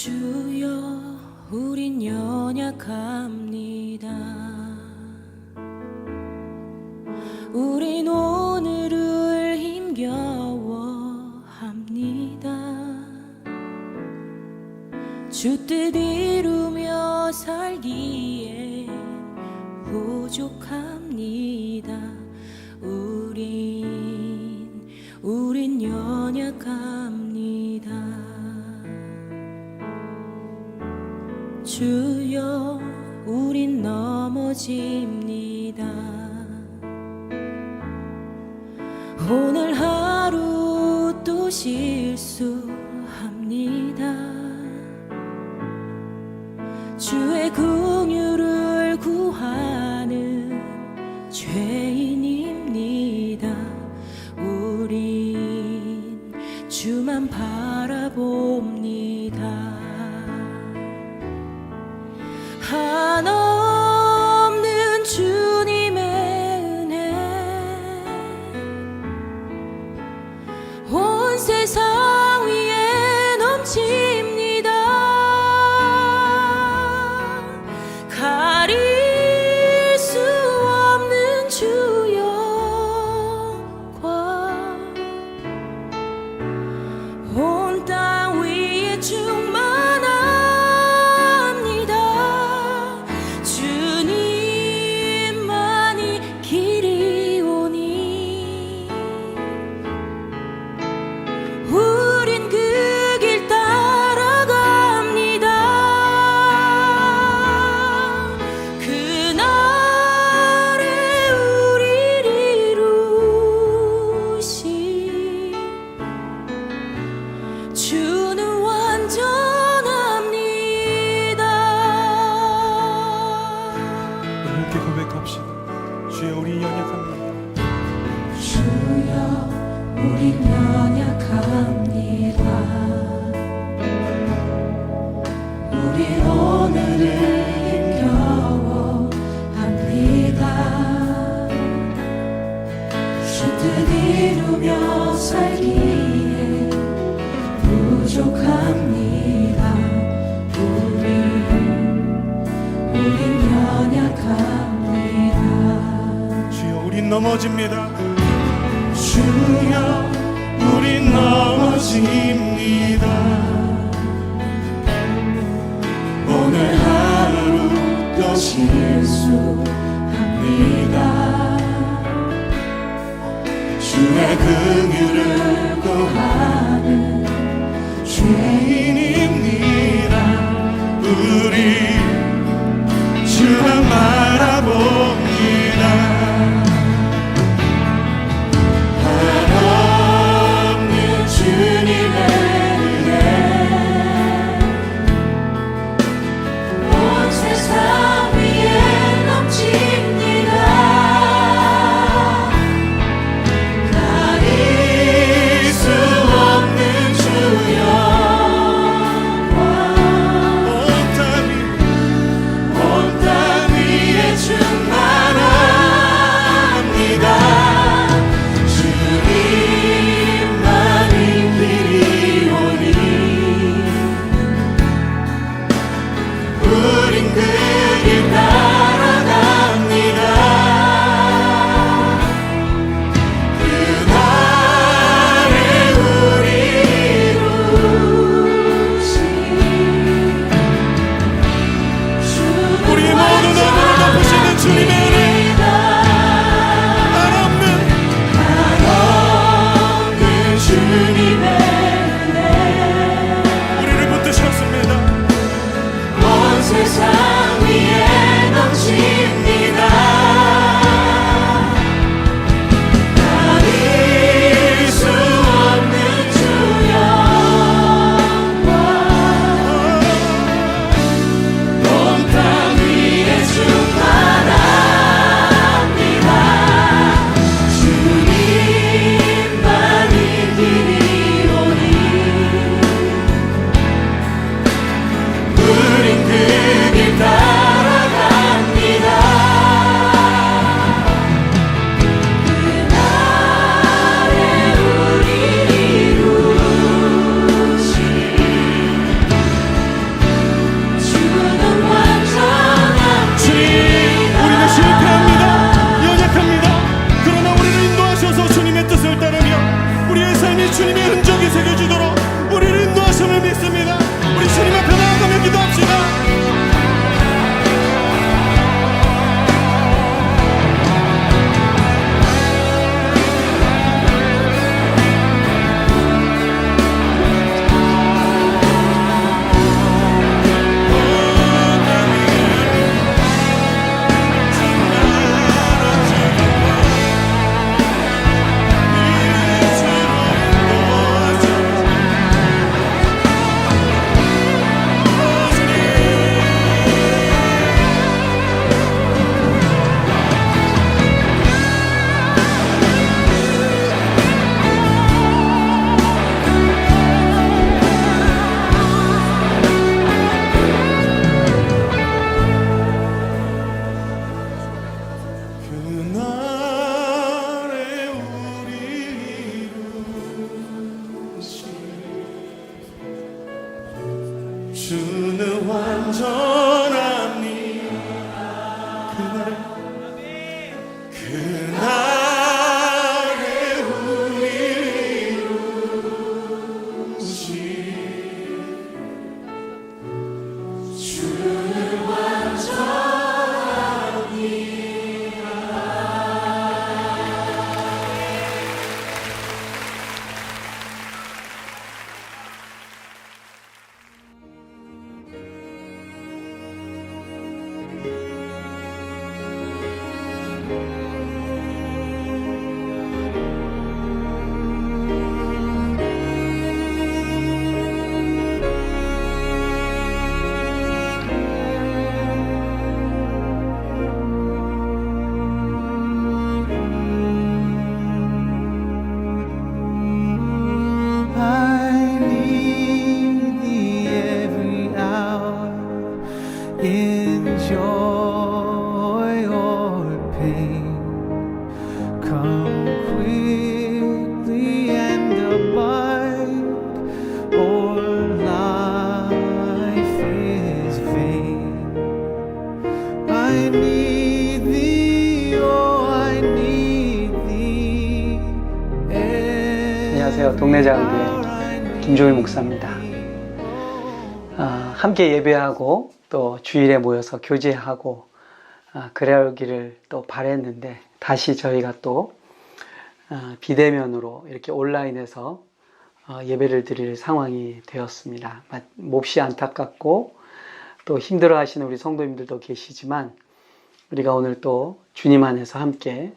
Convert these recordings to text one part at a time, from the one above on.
주여 우린 연약합니다. 우린 오늘을 힘겨워합니다. 주 뜻 이루며 살기에 부족합니다. 우린 연약합니다. 주여 우린 넘어집니다. 오늘 하루 또 실수합니다. 주의 긍휼을 구하는 죄인입니다. 우린 주만 바라봅니다. 한없는 주님의 은혜 온 세상 위에 넘칩니다. 가릴 수 없는 주 영광 온 땅 위에 충만합니다. 주님만이 길이오니 우린 그 길 따라갑니다. 그날에 우리를 이루신 주는 완전합니다. 함께 고백합시다. 주여 우리 연약합니다. 주여 우린 연약합니다. 우린 오늘을 힘겨워합니다. 주 뜻 이루며 살기에 부족합니다. 우린 연약합니다. 주여 우린 넘어집니다. 주여 우린 넘어집니다. 오늘 하루 또 실수합니다. 주의 긍휼을 구하는 죄인입니다. 우리 주만 바라봅니다. 한없는 주님의 은혜 온 세상 위에 넘칩니다. 가릴 수 없는 주 영광 온 땅 위에 충만 우리의 삶이 주님의 흔적이 새겨지도록 우리를 인도하심을 믿습니다. 우리 주님 앞에 나아가며 기도합시다. 그날에 우리 이루신 주는 완전합니다. 그날에 우리 이루신 주는 I need thee every hour in joy or pain. Come quickly and abide, or life is vain. I need thee, oh, I need thee. 안녕하세요. 동네자은교회 김종일 목사입니다. 함께 예배하고 또 주일에 모여서 교제하고 그러기를 또 바랬는데 다시 저희가 또 비대면으로 이렇게 온라인에서 예배를 드릴 상황이 되었습니다. 몹시 안타깝고 또 힘들어하시는 우리 성도님들도 계시지만 우리가 오늘 또 주님 안에서 함께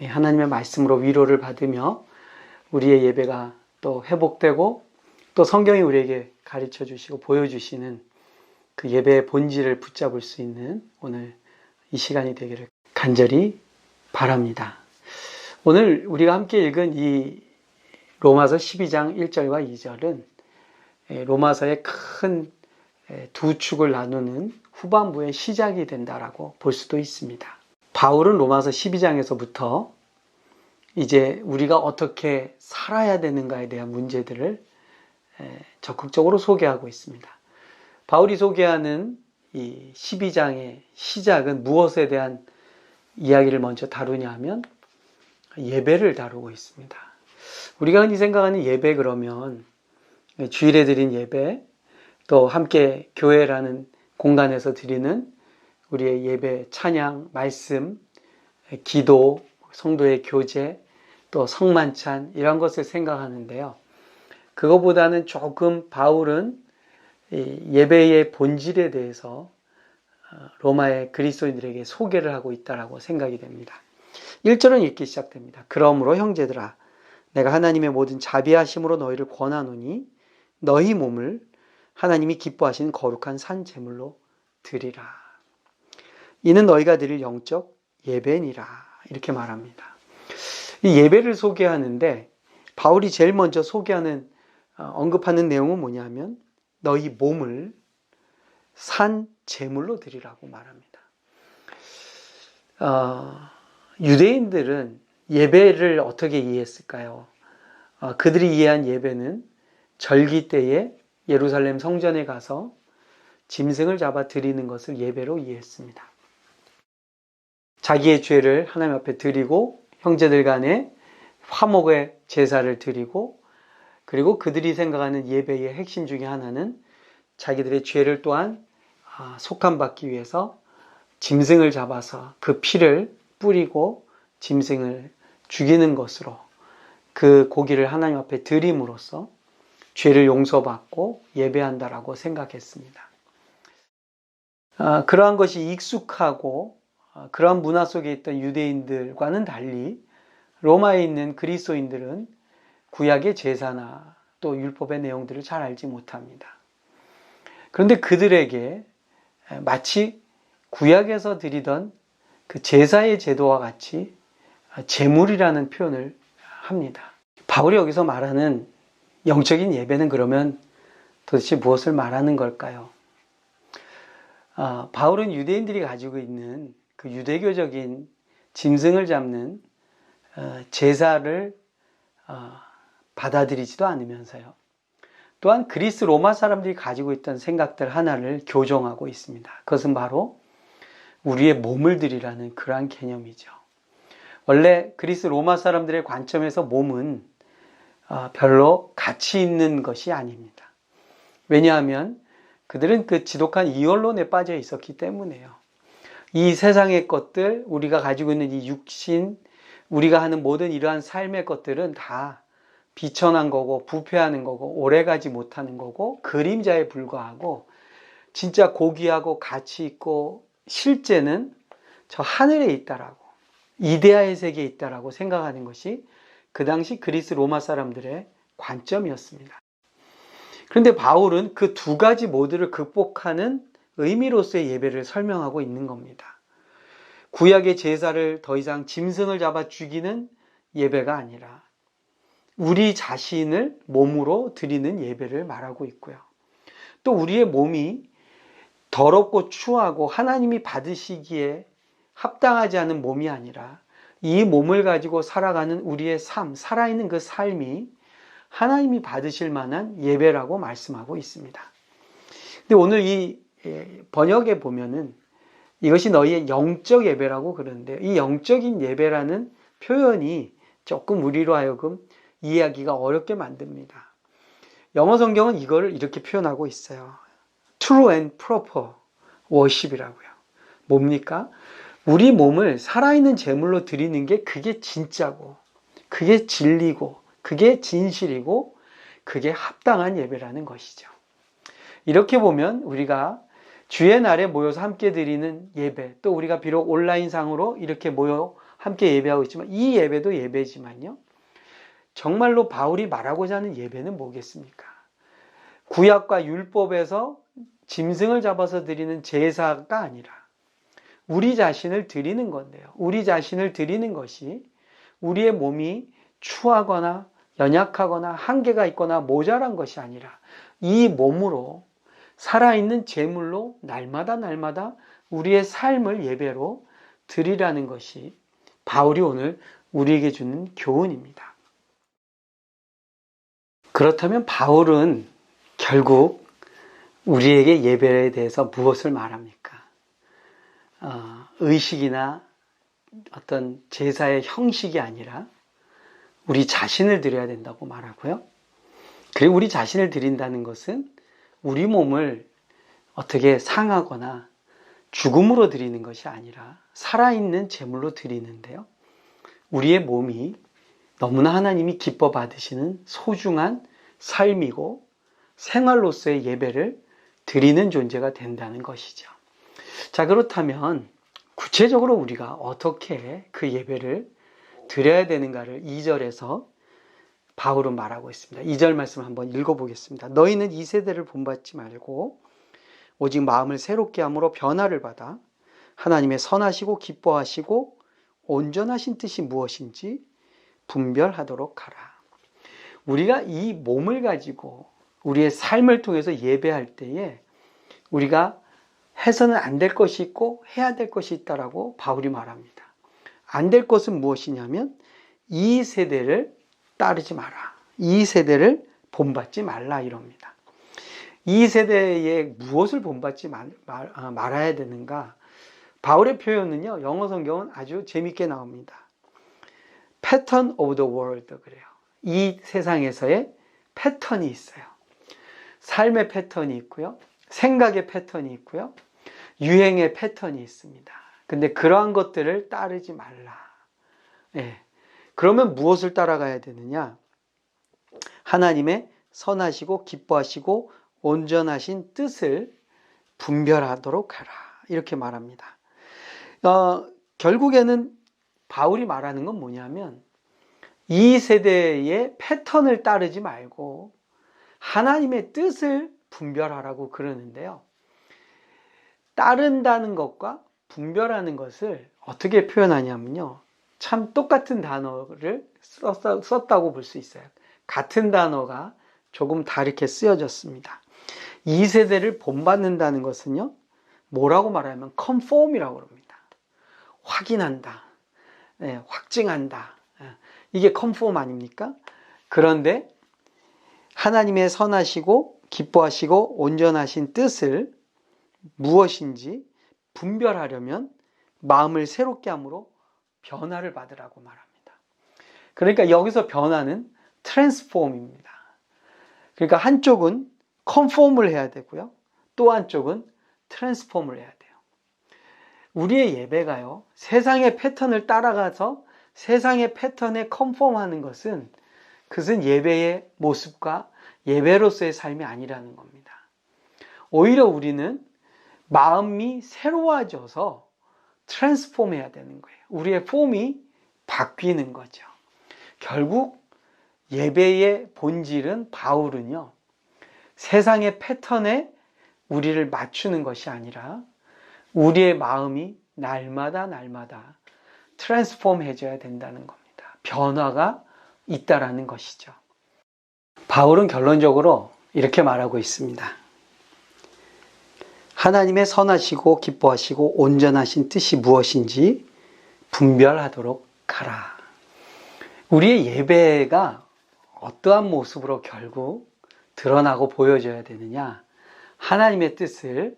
하나님의 말씀으로 위로를 받으며 우리의 예배가 또 회복되고 또 성경이 우리에게 가르쳐 주시고 보여주시는 그 예배의 본질을 붙잡을 수 있는 오늘 이 시간이 되기를 간절히 바랍니다. 오늘 우리가 함께 읽은 이 로마서 12장 1절과 2절은 로마서의 큰 두 축을 나누는 후반부의 시작이 된다라고 볼 수도 있습니다. 바울은 로마서 12장에서부터 이제 우리가 어떻게 살아야 되는가에 대한 문제들을 적극적으로 소개하고 있습니다. 바울이 소개하는 이 12장의 시작은 무엇에 대한 이야기를 먼저 다루냐 하면 예배를 다루고 있습니다. 우리가 흔히 생각하는 예배 그러면 주일에 드린 예배, 또 함께 교회라는 공간에서 드리는 우리의 예배, 찬양, 말씀, 기도, 성도의 교제, 또 성만찬 이런 것을 생각하는데요. 그거보다는 조금 바울은 예배의 본질에 대해서 로마의 그리스도인들에게 소개를 하고 있다라고 생각이 됩니다. 1절은 이렇게 시작됩니다. 그러므로 형제들아 내가 하나님의 모든 자비하심으로 너희를 권하노니 너희 몸을 하나님이 기뻐하시는 거룩한 산 제물로 드리라. 이는 너희가 드릴 영적 예배니라. 이렇게 말합니다. 이 예배를 소개하는데 바울이 제일 먼저 소개하는 언급하는 내용은 뭐냐면 너희 몸을 산 제물로 드리라고 말합니다. 유대인들은 예배를 어떻게 이해했을까요? 그들이 이해한 예배는 절기 때에 예루살렘 성전에 가서 짐승을 잡아 드리는 것을 예배로 이해했습니다. 자기의 죄를 하나님 앞에 드리고 형제들 간에 화목의 제사를 드리고, 그리고 그들이 생각하는 예배의 핵심 중에 하나는 자기들의 죄를 또한 속함받기 위해서 짐승을 잡아서 그 피를 뿌리고 짐승을 죽이는 것으로 그 고기를 하나님 앞에 드림으로써 죄를 용서받고 예배한다라고 생각했습니다. 그러한 것이 익숙하고 그러한 문화 속에 있던 유대인들과는 달리 로마에 있는 그리스도인들은 구약의 제사나 또 율법의 내용들을 잘 알지 못합니다. 그런데 그들에게 마치 구약에서 드리던 그 제사의 제도와 같이 제물이라는 표현을 합니다. 바울이 여기서 말하는 영적인 예배는 그러면 도대체 무엇을 말하는 걸까요? 바울은 유대인들이 가지고 있는 그 유대교적인 짐승을 잡는 제사를 받아들이지도 않으면서요. 또한 그리스 로마 사람들이 가지고 있던 생각들 하나를 교정하고 있습니다. 그것은 바로 우리의 몸을 드리라는 그러한 개념이죠. 원래 그리스 로마 사람들의 관점에서 몸은 별로 가치 있는 것이 아닙니다. 왜냐하면 그들은 그 지독한 이언론에 빠져 있었기 때문에요. 이 세상의 것들, 우리가 가지고 있는 이 육신, 우리가 하는 모든 이러한 삶의 것들은 다 비천한 거고 부패하는 거고 오래가지 못하는 거고 그림자에 불과하고 진짜 고귀하고 가치 있고 실제는 저 하늘에 있다라고, 이데아의 세계에 있다라고 생각하는 것이 그 당시 그리스 로마 사람들의 관점이었습니다. 그런데 바울은 그 두 가지 모두를 극복하는 의미로서의 예배를 설명하고 있는 겁니다. 구약의 제사를 더 이상 짐승을 잡아 죽이는 예배가 아니라 우리 자신을 몸으로 드리는 예배를 말하고 있고요. 또 우리의 몸이 더럽고 추하고 하나님이 받으시기에 합당하지 않은 몸이 아니라 이 몸을 가지고 살아가는 우리의 삶, 살아있는 그 삶이 하나님이 받으실 만한 예배라고 말씀하고 있습니다. 근데 오늘 이 번역에 보면은 이것이 너희의 영적 예배라고 그러는데, 이 영적인 예배라는 표현이 조금 우리로 하여금 이해하기가 어렵게 만듭니다. 영어 성경은 이거를 이렇게 표현하고 있어요. True and proper worship이라고요. 뭡니까? 우리 몸을 살아있는 제물로 드리는 게 그게 진짜고, 그게 진리고, 그게 진실이고, 그게 합당한 예배라는 것이죠. 이렇게 보면 우리가 주의 날에 모여서 함께 드리는 예배, 또 우리가 비록 온라인상으로 이렇게 모여 함께 예배하고 있지만 이 예배도 예배지만요, 정말로 바울이 말하고자 하는 예배는 뭐겠습니까? 구약과 율법에서 짐승을 잡아서 드리는 제사가 아니라 우리 자신을 드리는 건데요. 우리 자신을 드리는 것이 우리의 몸이 추하거나 연약하거나 한계가 있거나 모자란 것이 아니라 이 몸으로 살아있는 제물로 날마다 우리의 삶을 예배로 드리라는 것이 바울이 오늘 우리에게 주는 교훈입니다. 그렇다면 바울은 결국 우리에게 예배에 대해서 무엇을 말합니까? 의식이나 어떤 제사의 형식이 아니라 우리 자신을 드려야 된다고 말하고요. 그리고 우리 자신을 드린다는 것은 우리 몸을 어떻게 상하거나 죽음으로 드리는 것이 아니라 살아있는 제물로 드리는데요. 우리의 몸이 너무나 하나님이 기뻐 받으시는 소중한 삶이고 생활로서의 예배를 드리는 존재가 된다는 것이죠. 자, 그렇다면 구체적으로 우리가 어떻게 그 예배를 드려야 되는가를 2절에서 바울은 말하고 있습니다. 2절 말씀 한번 읽어보겠습니다. 너희는 이 세대를 본받지 말고 오직 마음을 새롭게 함으로 변화를 받아 하나님의 선하시고 기뻐하시고 온전하신 뜻이 무엇인지 분별하도록 하라. 우리가 이 몸을 가지고 우리의 삶을 통해서 예배할 때에 우리가 해서는 안 될 것이 있고 해야 될 것이 있다라고 바울이 말합니다. 안 될 것은 무엇이냐면 이 세대를 따르지 마라. 이 세대를 본받지 말라 이럽니다. 이 세대에 무엇을 본받지 말아야 되는가? 바울의 표현은요, 영어 성경은 아주 재밌게 나옵니다. pattern of the world 그래요. 이 세상에서의 패턴이 있어요. 삶의 패턴이 있고요. 생각의 패턴이 있고요. 유행의 패턴이 있습니다. 근데 그러한 것들을 따르지 말라. 예. 그러면 무엇을 따라가야 되느냐? 하나님의 선하시고 기뻐하시고 온전하신 뜻을 분별하도록 하라. 이렇게 말합니다. 결국에는 바울이 말하는 건 뭐냐면 이 세대의 패턴을 따르지 말고 하나님의 뜻을 분별하라고 그러는데요. 따른다는 것과 분별하는 것을 어떻게 표현하냐면요. 참 똑같은 단어를 썼다고 볼 수 있어요. 같은 단어가 조금 다르게 쓰여졌습니다. 이 세대를 본받는다는 것은요. 뭐라고 말하면 conform이라고 합니다. 확인한다. 네, 확증한다. 이게 conform 아닙니까? 그런데 하나님의 선하시고 기뻐하시고 온전하신 뜻을 무엇인지 분별하려면 마음을 새롭게 함으로 변화를 받으라고 말합니다. 그러니까 여기서 변화는 트랜스폼입니다. 그러니까 한쪽은 컨폼을 해야 되고요. 또 한쪽은 트랜스폼을 해야 돼요. 우리의 예배가요. 세상의 패턴을 따라가서 세상의 패턴에 컨폼하는 것은 그것은 예배의 모습과 예배로서의 삶이 아니라는 겁니다. 오히려 우리는 마음이 새로워져서 트랜스폼 해야 되는 거예요. 우리의 폼이 바뀌는 거죠. 결국 예배의 본질은 바울은요. 세상의 패턴에 우리를 맞추는 것이 아니라 우리의 마음이 날마다 트랜스폼 해져야 된다는 겁니다. 변화가 있다라는 것이죠. 바울은 결론적으로 이렇게 말하고 있습니다. 하나님의 선하시고 기뻐하시고 온전하신 뜻이 무엇인지 분별하도록 하라. 우리의 예배가 어떠한 모습으로 결국 드러나고 보여져야 되느냐? 하나님의 뜻을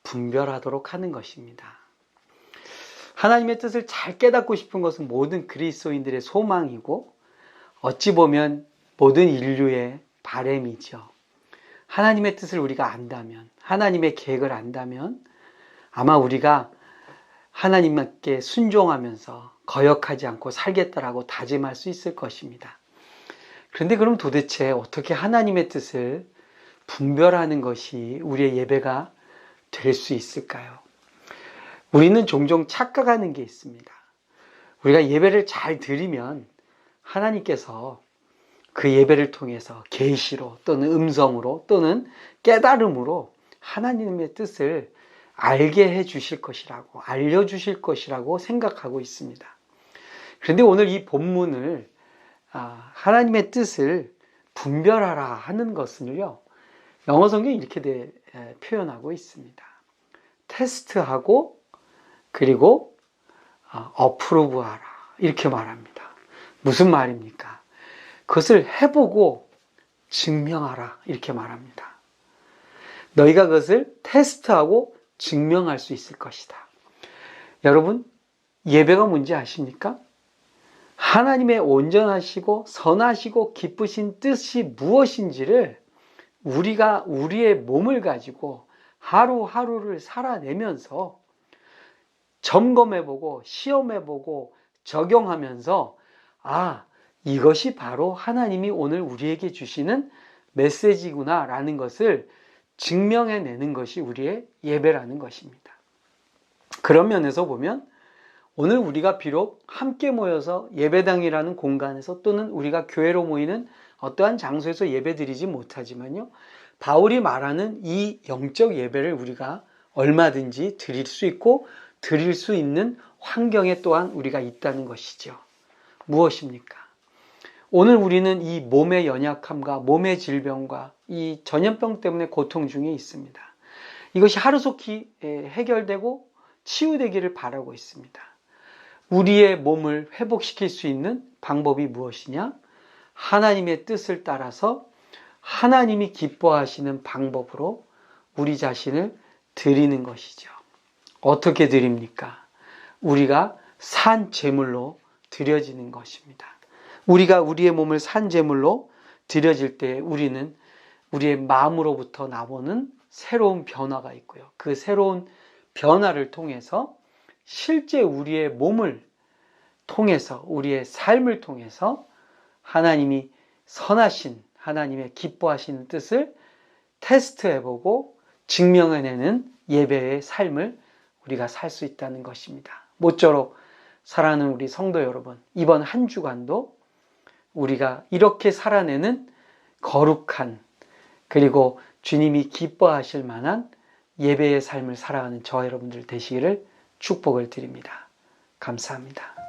분별하도록 하는 것입니다. 하나님의 뜻을 잘 깨닫고 싶은 것은 모든 그리스도인들의 소망이고 어찌 보면 모든 인류의 바람이죠. 하나님의 뜻을 우리가 안다면, 하나님의 계획을 안다면 아마 우리가 하나님께 순종하면서 거역하지 않고 살겠다라고 다짐할 수 있을 것입니다. 그런데 그럼 도대체 어떻게 하나님의 뜻을 분별하는 것이 우리의 예배가 될 수 있을까요? 우리는 종종 착각하는 게 있습니다. 우리가 예배를 잘 드리면 하나님께서 그 예배를 통해서 계시로 또는 음성으로 또는 깨달음으로 하나님의 뜻을 알게 해 주실 것이라고, 알려주실 것이라고 생각하고 있습니다. 그런데 오늘 이 본문을 하나님의 뜻을 분별하라 하는 것은요, 영어 성경이 이렇게 표현하고 있습니다. 테스트하고 그리고 어프로브하라 이렇게 말합니다. 무슨 말입니까? 그것을 해보고 증명하라 이렇게 말합니다. 너희가 그것을 테스트하고 증명할 수 있을 것이다. 여러분, 예배가 뭔지 아십니까? 하나님의 온전하시고 선하시고 기쁘신 뜻이 무엇인지를 우리가 우리의 몸을 가지고 하루하루를 살아내면서 점검해보고 시험해보고 적용하면서 이것이 바로 하나님이 오늘 우리에게 주시는 메시지구나 라는 것을 증명해내는 것이 우리의 예배라는 것입니다. 그런 면에서 보면 오늘 우리가 비록 함께 모여서 예배당이라는 공간에서 또는 우리가 교회로 모이는 어떠한 장소에서 예배드리지 못하지만요, 바울이 말하는 이 영적 예배를 우리가 얼마든지 드릴 수 있고 드릴 수 있는 환경에 또한 우리가 있다는 것이죠. 무엇입니까? 오늘 우리는 이 몸의 연약함과 몸의 질병과 이 전염병 때문에 고통 중에 있습니다. 이것이 하루속히 해결되고 치유되기를 바라고 있습니다. 우리의 몸을 회복시킬 수 있는 방법이 무엇이냐? 하나님의 뜻을 따라서 하나님이 기뻐하시는 방법으로 우리 자신을 드리는 것이죠. 어떻게 드립니까? 우리가 산 제물로 드려지는 것입니다. 우리가 우리의 몸을 산제물로 드려질 때 우리는 우리의 마음으로부터 나오는 새로운 변화가 있고요. 그 새로운 변화를 통해서 실제 우리의 몸을 통해서, 우리의 삶을 통해서 하나님이 선하신, 하나님의 기뻐하시는 뜻을 테스트해보고 증명해내는 예배의 삶을 우리가 살 수 있다는 것입니다. 모쪼록 사랑하는 우리 성도 여러분, 이번 한 주간도 우리가 이렇게 살아내는 거룩한, 그리고 주님이 기뻐하실 만한 예배의 삶을 살아가는 저와 여러분들 되시기를 축복을 드립니다. 감사합니다.